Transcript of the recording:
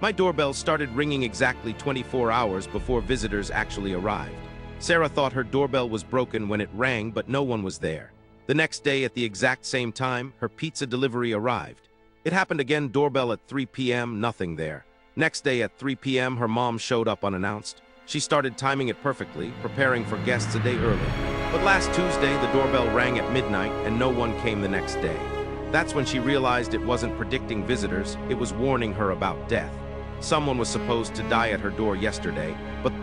My doorbell started ringing exactly 24 hours before visitors actually arrived. Sarah thought her doorbell was broken when it rang, but no one was there. The next day, at the exact same time, her pizza delivery arrived. It happened again, doorbell at 3 p.m., nothing there. Next day at 3 p.m., her mom showed up unannounced. She started timing it perfectly, preparing for guests a day early. But last Tuesday, the doorbell rang at midnight and no one came the next day. That's when she realized it wasn't predicting visitors, it was warning her about death. Someone was supposed to die at her door yesterday, but